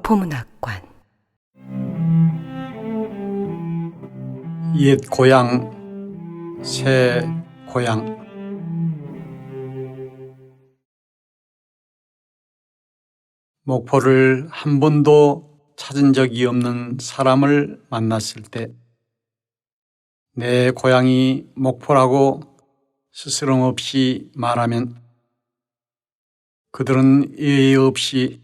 목포문학관. 옛 고향, 새 고향. 목포를 한 번도 찾은 적이 없는 사람을 만났을 때 내 고향이 목포라고 스스럼 없이 말하면 그들은 예의 없이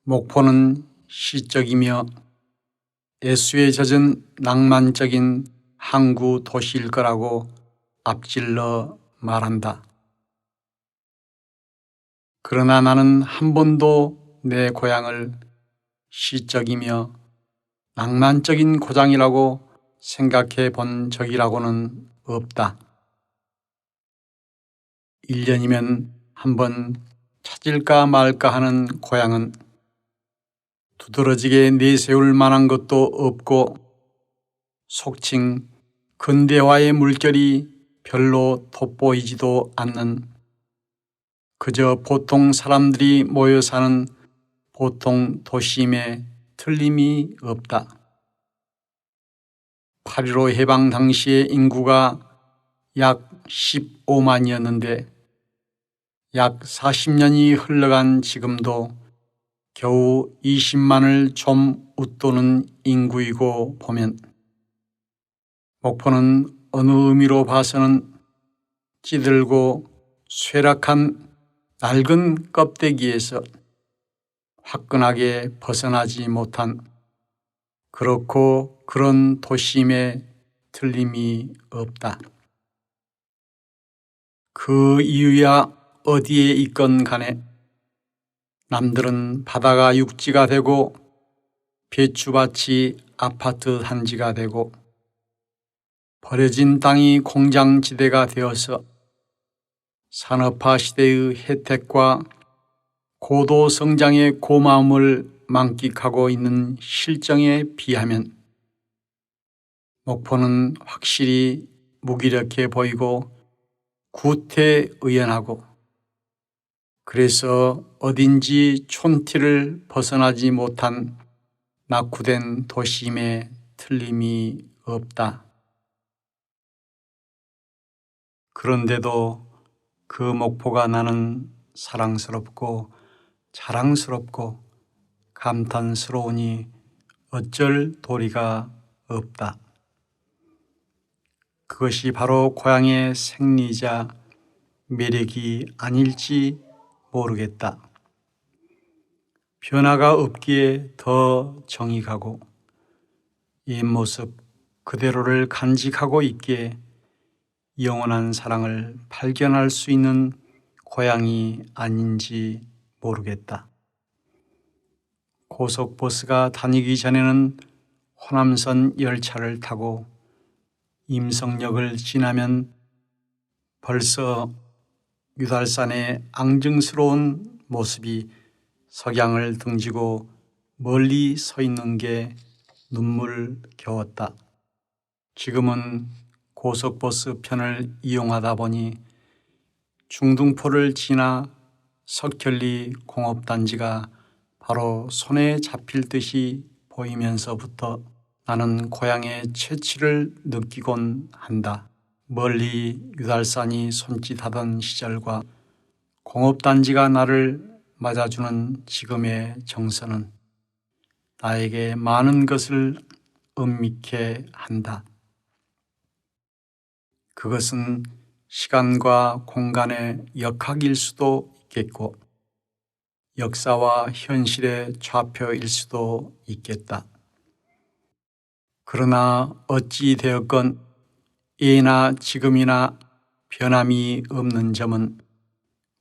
목포는 시적이며 애수에 젖은 낭만적인 항구 도시일 거라고 앞질러 말한다. 그러나 나는 한 번도 내 고향을 시적이며 낭만적인 고장이라고 생각해 본 적이라고는 없다. 1년이면 한번 찾을까 말까 하는 고향은 두드러지게 내세울 만한 것도 없고 속칭 근대화의 물결이 별로 돋보이지도 않는 그저 보통 사람들이 모여 사는 보통 도심에 틀림이 없다. 8.15 해방 당시의 인구가 약 15만이었는데 약 40년이 흘러간 지금도 겨우 20만을 좀 웃도는 인구이고 보면 목포는 어느 의미로 봐서는 찌들고 쇠락한 낡은 껍데기에서 화끈하게 벗어나지 못한 그렇고 그런 도심에 틀림이 없다. 그 이유야 어디에 있건 간에 남들은 바다가 육지가 되고 배추밭이 아파트 단지가 되고 버려진 땅이 공장지대가 되어서 산업화 시대의 혜택과 고도 성장의 고마움을 만끽하고 있는 실정에 비하면 목포는 확실히 무기력해 보이고 구태의연하고 그래서 어딘지 촌티를 벗어나지 못한 낙후된 도심에 틀림이 없다. 그런데도 그 목포가 나는 사랑스럽고 자랑스럽고 감탄스러우니 어쩔 도리가 없다. 그것이 바로 고향의 생리자 매력이 아닐지 모르겠다. 변화가 없기에 더 정이 가고 옛 모습 그대로를 간직하고 있기에 영원한 사랑을 발견할 수 있는 고향이 아닌지 모르겠다. 고속버스가 다니기 전에는 호남선 열차를 타고 임성역을 지나면 벌써 유달산의 앙증스러운 모습이 석양을 등지고 멀리 서 있는 게 눈물겨웠다. 지금은 고속버스 편을 이용하다 보니 중등포를 지나 석현리 공업단지가 바로 손에 잡힐 듯이 보이면서부터 나는 고향의 채취를 느끼곤 한다. 멀리 유달산이 손짓하던 시절과 공업단지가 나를 맞아주는 지금의 정서는 나에게 많은 것을 은밀케 한다. 그것은 시간과 공간의 역학일 수도 있겠고 역사와 현실의 좌표일 수도 있겠다. 그러나 어찌 되었건 예나 지금이나 변함이 없는 점은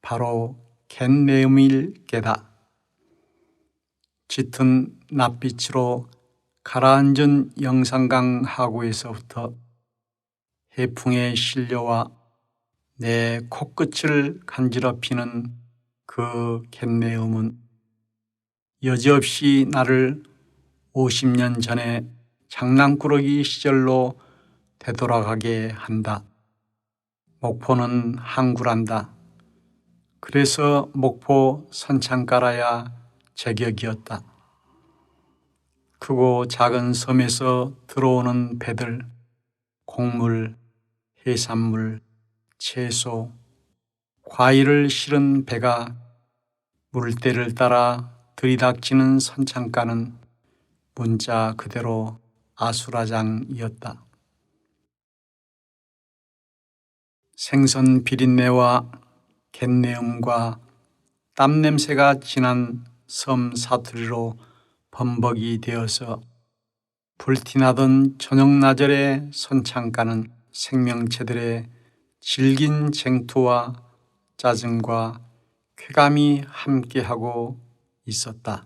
바로 갯내음일 게다. 짙은 낯빛으로 가라앉은 영산강 하구에서부터 해풍의 실려와 내 코끝을 간지럽히는 그 갯내음은 여지없이 나를 50년 전에 장난꾸러기 시절로 되돌아가게 한다. 목포는 항구란다. 그래서 목포 선창가라야 제격이었다. 크고 작은 섬에서 들어오는 배들, 곡물, 해산물, 채소, 과일을 실은 배가 물때를 따라 들이닥치는 선창가는 문자 그대로 아수라장이었다. 생선 비린내와 갯내음과 땀냄새가 진한 섬 사투리로 범벅이 되어서 불티나던 저녁나절의 선창가는 생명체들의 질긴 쟁투와 짜증과 쾌감이 함께하고 있었다.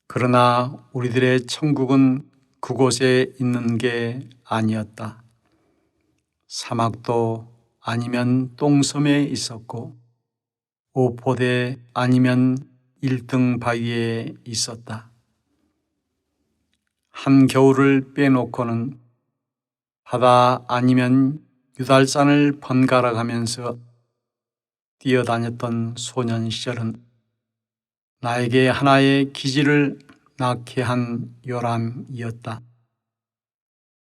그러나 우리들의 천국은 그곳에 있는 게 아니었다. 사막도 아니면 똥섬에 있었고 오포대 아니면 1등 바위에 있었다. 한겨울을 빼놓고는 바다 아니면 유달산을 번갈아 가면서 뛰어다녔던 소년 시절은 나에게 하나의 기질을 낳게 한 요람이었다.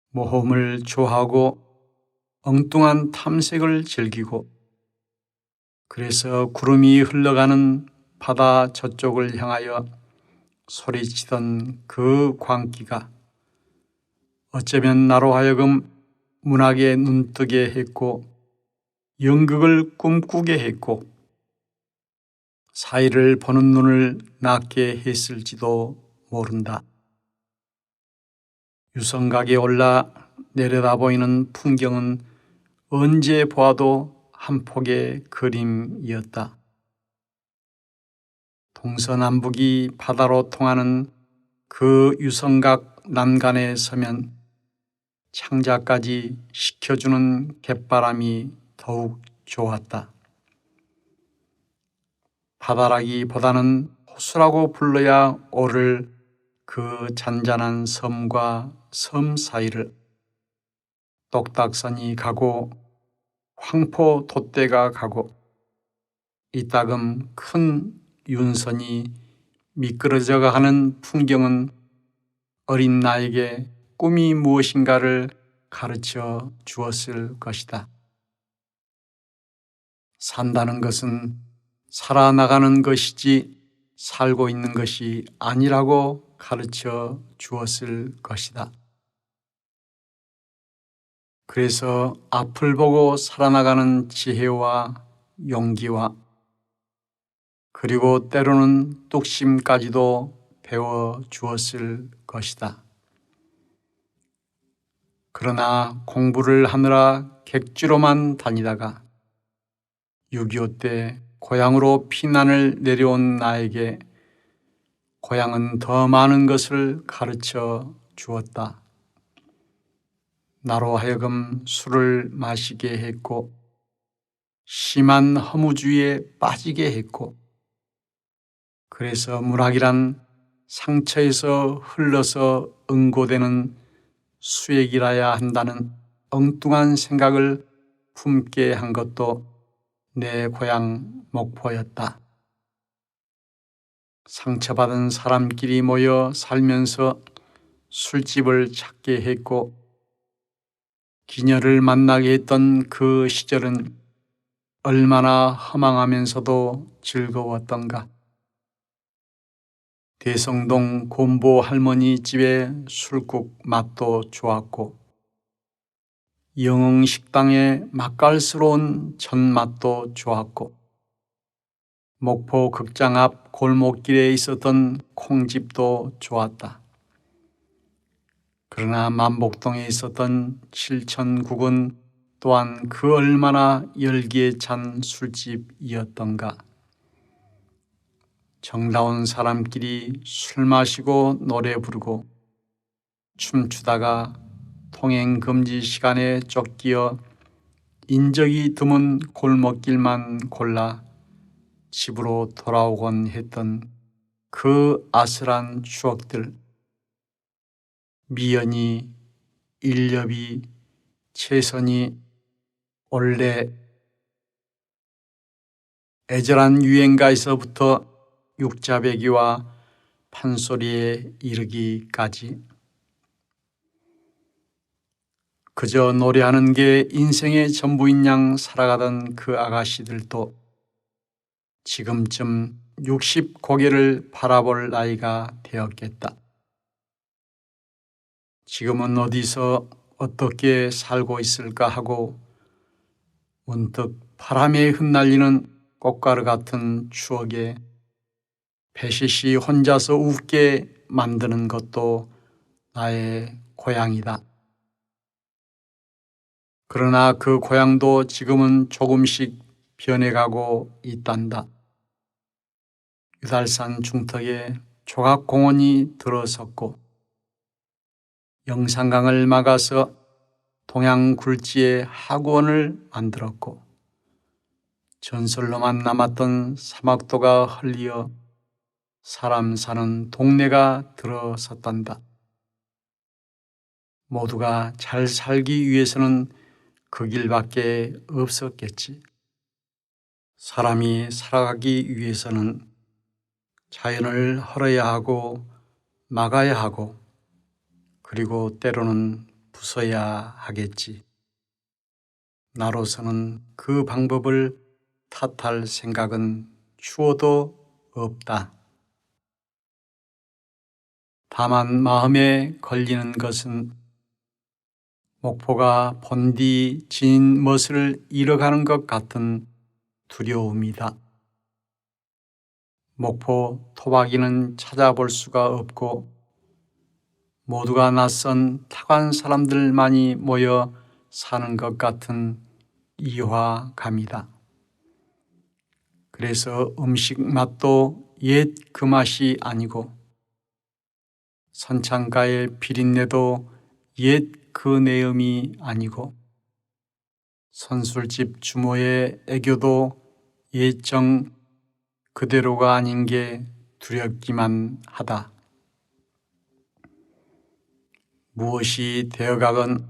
모험을 좋아하고 엉뚱한 탐색을 즐기고 그래서 구름이 흘러가는 바다 저쪽을 향하여 소리치던 그 광기가 어쩌면 나로 하여금 문학에 눈뜨게 했고 연극을 꿈꾸게 했고 사이를 보는 눈을 낳게 했을지도 모른다. 유성각에 올라 내려다 보이는 풍경은 언제 보아도 한 폭의 그림이었다. 동서남북이 바다로 통하는 그 유성각 난간에 서면 창자까지 식혀주는 갯바람이 더욱 좋았다. 바다라기보다는 호수라고 불러야 옳을 그 잔잔한 섬과 섬 사이를 똑딱선이 가고 황포 돛대가 가고 이따금 큰 윤선이 미끄러져 가는 풍경은 어린 나에게 꿈이 무엇인가를 가르쳐 주었을 것이다. 산다는 것은 살아나가는 것이지 살고 있는 것이 아니라고 가르쳐 주었을 것이다. 그래서 앞을 보고 살아나가는 지혜와 용기와 그리고 때로는 뚝심까지도 배워 주었을 것이다. 그러나 공부를 하느라 객지로만 다니다가 6.25 때 고향으로 피난을 내려온 나에게 고향은 더 많은 것을 가르쳐 주었다. 나로 하여금 술을 마시게 했고 심한 허무주의에 빠지게 했고 그래서 문학이란 상처에서 흘러서 응고되는 수액이라야 한다는 엉뚱한 생각을 품게 한 것도 내 고향 목포였다. 상처받은 사람끼리 모여 살면서 술집을 찾게 했고 기녀를 만나게 했던 그 시절은 얼마나 허망하면서도 즐거웠던가. 대성동 곰보 할머니 집의 술국 맛도 좋았고 영흥식당의 맛깔스러운 전맛도 좋았고 목포 극장 앞 골목길에 있었던 콩집도 좋았다. 그러나 만복동에 있었던 칠천국은 또한 그 얼마나 열기에 찬 술집이었던가. 정다운 사람끼리 술 마시고 노래 부르고 춤추다가 통행금지 시간에 쫓기어 인적이 드문 골목길만 골라 집으로 돌아오곤 했던 그 아슬한 추억들. 미연이, 일렵이, 채선이, 올레, 애절한 유행가에서부터 육자배기와 판소리에 이르기까지 그저 노래하는 게 인생의 전부인 양 살아가던 그 아가씨들도 지금쯤 60 고개를 바라볼 나이가 되었겠다. 지금은 어디서 어떻게 살고 있을까 하고 문득 바람에 흩날리는 꽃가루 같은 추억에 배시시 혼자서 웃게 만드는 것도 나의 고향이다. 그러나 그 고향도 지금은 조금씩 변해가고 있단다. 유달산 중턱에 조각공원이 들어섰고 영산강을 막아서 동양 굴지에 학원을 만들었고 전설로만 남았던 사막도가 헐리어 사람 사는 동네가 들어섰단다. 모두가 잘 살기 위해서는 그 길밖에 없었겠지. 사람이 살아가기 위해서는 자연을 헐어야 하고 막아야 하고 그리고 때로는 부숴야 하겠지. 나로서는 그 방법을 탓할 생각은 추워도 없다. 다만 마음에 걸리는 것은 목포가 본디 지닌 멋을 잃어가는 것 같은 두려움이다. 목포 토박이는 찾아볼 수가 없고 모두가 낯선 타관 사람들만이 모여 사는 것 같은 이화감이다. 그래서 음식 맛도 옛 그 맛이 아니고 선창가의 비린내도 옛 그 내음이 아니고 선술집 주모의 애교도 옛정 그대로가 아닌 게 두렵기만 하다. 무엇이 되어가건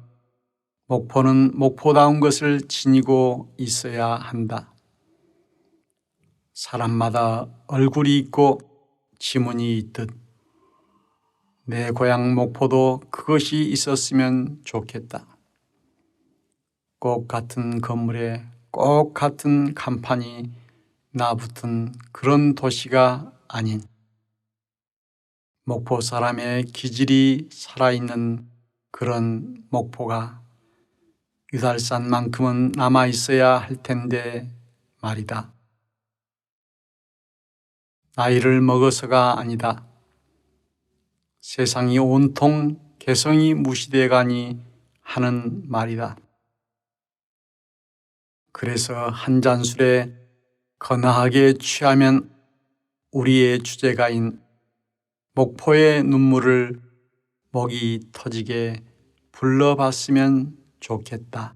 목포는 목포다운 것을 지니고 있어야 한다. 사람마다 얼굴이 있고 지문이 있듯 내 고향 목포도 그것이 있었으면 좋겠다. 꼭 같은 건물에 꼭 같은 간판이 나붙은 그런 도시가 아닌 목포 사람의 기질이 살아있는 그런 목포가 유달산만큼은 남아있어야 할 텐데 말이다. 나이를 먹어서가 아니다. 세상이 온통 개성이 무시돼 가니 하는 말이다. 그래서 한 잔 술에 거나하게 취하면 우리의 주제가인 목포의 눈물을 목이 터지게 불러봤으면 좋겠다.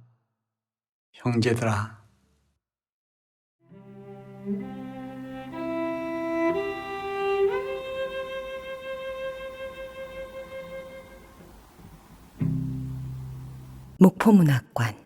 형제들아. 목포문학관